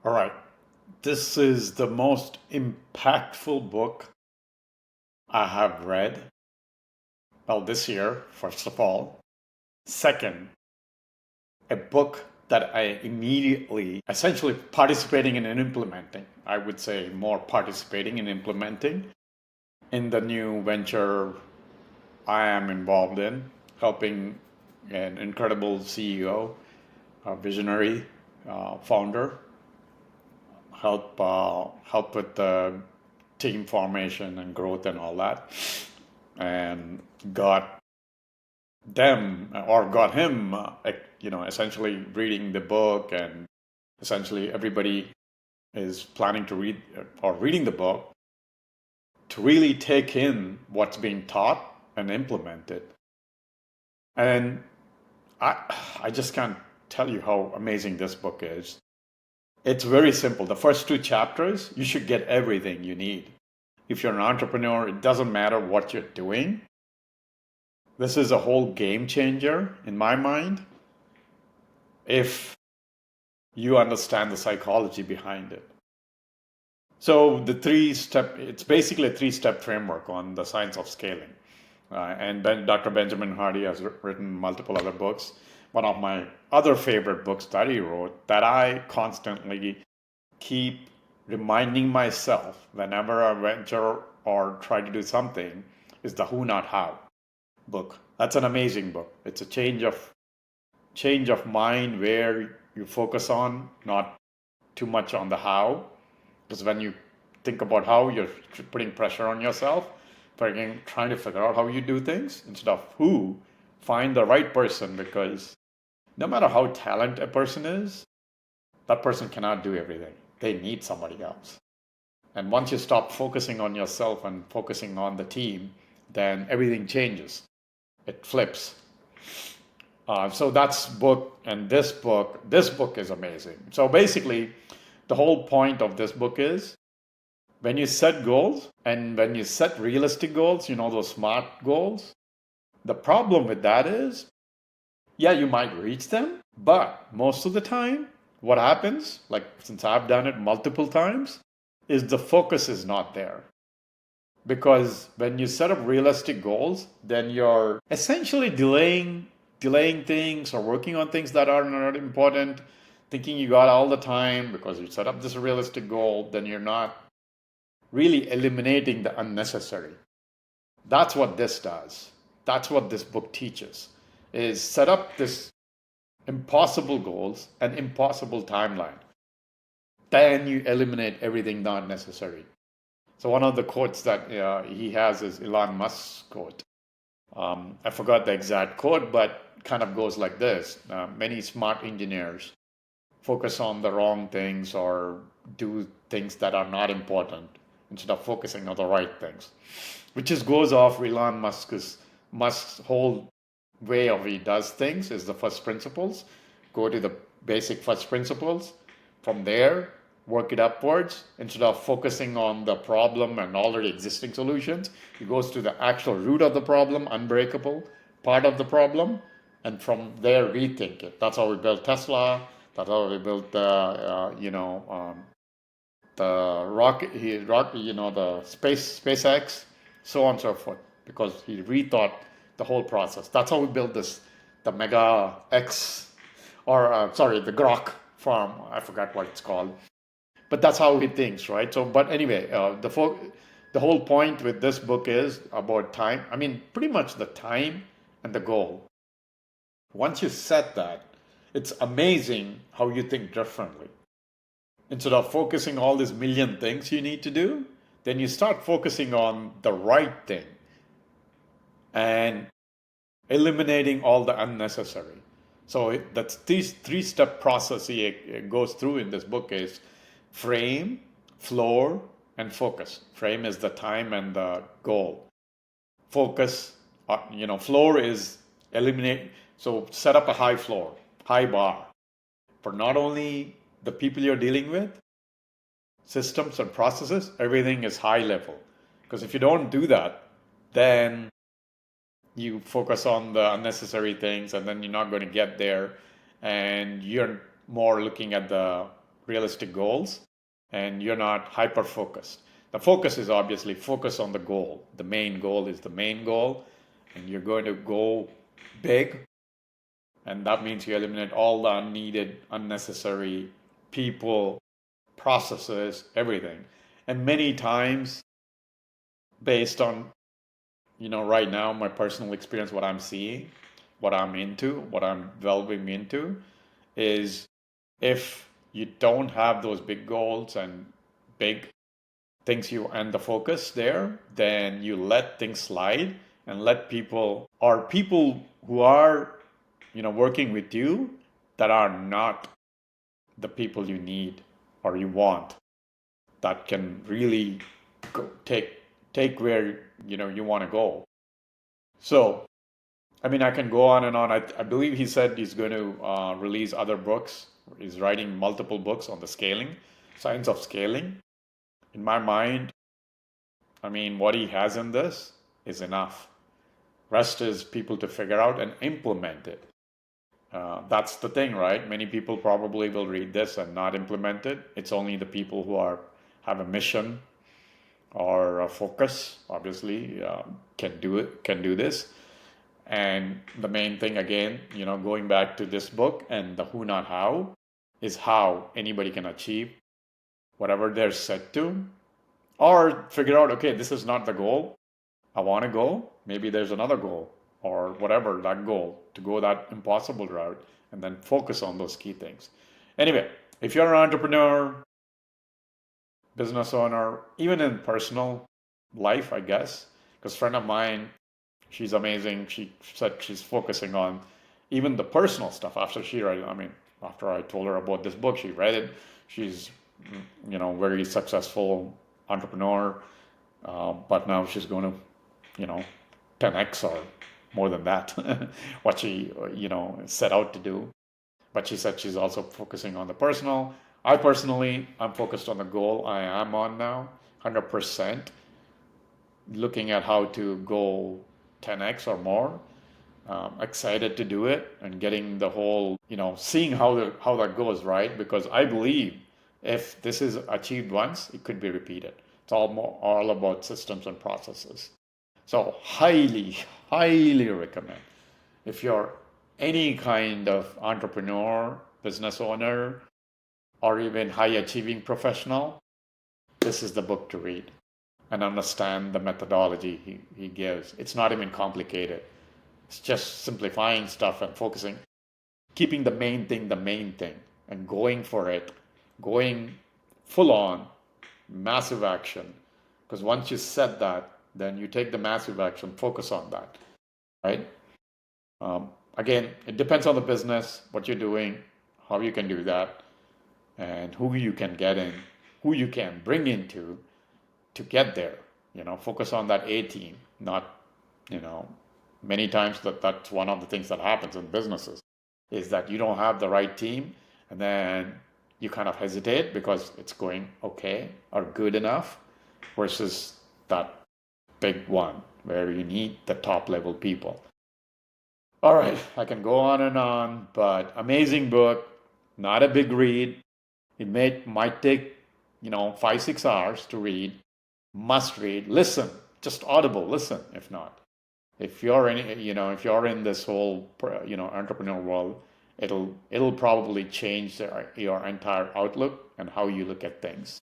All right. This is the most impactful book I have read. Well, this year, first of all. Second, a book that I immediately, essentially participating in and implementing. I would say more participating in implementing in the new venture I am involved in, helping an incredible CEO, a visionary founder, help with the team formation and growth and all that, and got got him, essentially reading the book, and essentially everybody is planning to read or reading the book to really take in what's being taught and implement it. And I, I just can't tell you how amazing this book is. It's very simple. The first two chapters, you should get everything you need. If you're an entrepreneur, it doesn't matter what you're doing. This is a whole game changer in my mind if you understand the psychology behind it. So it's basically a three-step framework on the science of scaling. Dr. Benjamin Hardy has written multiple other books. One of my other favorite books that he wrote that I constantly keep reminding myself whenever I venture or try to do something is the Who Not How book. That's an amazing book. It's a change of mind where you focus on not too much on the how, because when you think about how, you're putting pressure on yourself, trying to figure out how you do things instead of who. Find the right person, because no matter how talented a person is, that person cannot do everything. They need somebody else. And once you stop focusing on yourself and focusing on the team, then everything changes. It flips. So that's book, and this book is amazing. So basically, the whole point of this book is when you set goals and when you set realistic goals, those smart goals, the problem with that is, yeah, you might reach them, but most of the time, what happens, like since I've done it multiple times, is the focus is not there. Because when you set up realistic goals, then you're essentially delaying things or working on things that are not important, thinking you got all the time because you set up this realistic goal, then you're not really eliminating the unnecessary. That's what this does. That's what this book teaches, is set up this impossible goals and impossible timeline. Then you eliminate everything not necessary. So one of the quotes that he has is Elon Musk's quote. I forgot the exact quote, but kind of goes like this. Many smart engineers focus on the wrong things or do things that are not important instead of focusing on the right things, which just goes off Elon Musk's whole way of he does things is the first principles. Go to the basic first principles. From there, work it upwards. Instead of focusing on the problem and already existing solutions, he goes to the actual root of the problem, unbreakable part of the problem, and from there rethink it. That's how we built Tesla. That's how we built the the SpaceX, so on and so forth, because he rethought the whole process. That's how we built the Mega X, or sorry, the Grok farm. I forgot what it's called, but that's how he thinks, right? So, but anyway, the whole point with this book is about time. I mean, pretty much the time and the goal. Once you set that, it's amazing how you think differently. Instead of focusing all these million things you need to do, then you start focusing on the right thing and eliminating all the unnecessary. So that's these three-step process he goes through in this book is frame, floor, and focus. Frame is the time and the goal. Focus, floor is eliminate. So set up a high floor, high bar for not only the people you're dealing with, systems and processes, everything is high level. Because if you don't do that, then you focus on the unnecessary things and then you're not going to get there. And you're more looking at the realistic goals and you're not hyper focused. The focus is obviously focus on the goal. The main goal is the main goal, and you're going to go big, and that means you eliminate all the unneeded, unnecessary people, processes, everything. And many times, based on, right now, my personal experience, what I'm seeing, what I'm into, what I'm delving into, is if you don't have those big goals and big things you and the focus there, then you let things slide and let people or people who are, working with you that are not the people you need or you want that can really take where you want to go. So I mean, I can go on and on. I believe he said he's going to release other books. He's writing multiple books on the scaling, science of scaling. In my mind, I mean, what he has in this is enough. Rest is people to figure out and implement it. That's the thing, right? Many people probably will read this and not implement it. It's only the people who have a mission or a focus, obviously, can do this. And the main thing, again, going back to this book and the who, not how, is how anybody can achieve whatever they're set to, or figure out, okay, this is not the goal I want to go. Maybe there's another goal, or whatever that goal, to go that impossible route, and then focus on those key things. Anyway, if you're an entrepreneur, business owner, even in personal life, I guess, because a friend of mine, she's amazing. She said she's focusing on even the personal stuff after she read it. I mean, after I told her about this book, she read it. She's, very successful entrepreneur, but now she's going to, 10x or more than that, what she, set out to do. But she said she's also focusing on the personal. I'm focused on the goal I am on now, 100%, looking at how to go 10x or more. Excited to do it and getting the whole, seeing how that goes, right? Because I believe if this is achieved once, it could be repeated. It's all about systems and processes. So highly, highly recommend if you're any kind of entrepreneur, business owner, or even high achieving professional, this is the book to read and understand the methodology he gives. It's not even complicated. It's just simplifying stuff and focusing, keeping the main thing, and going for it, going full on, massive action. Because once you set that, then you take the massive action, focus on that, right? Again, it depends on the business, what you're doing, how you can do that, and who you can get in, who you can bring into to get there. Focus on that A team, not, many times that's one of the things that happens in businesses is that you don't have the right team, and then you kind of hesitate because it's going okay or good enough versus that big one where you need the top level people. All right, I can go on and on, but amazing book, not a big read. It might take, 5-6 hours to read. Must read. Listen, just audible. Listen, if not. If you're in this whole, entrepreneur world, it'll probably change your entire outlook and how you look at things.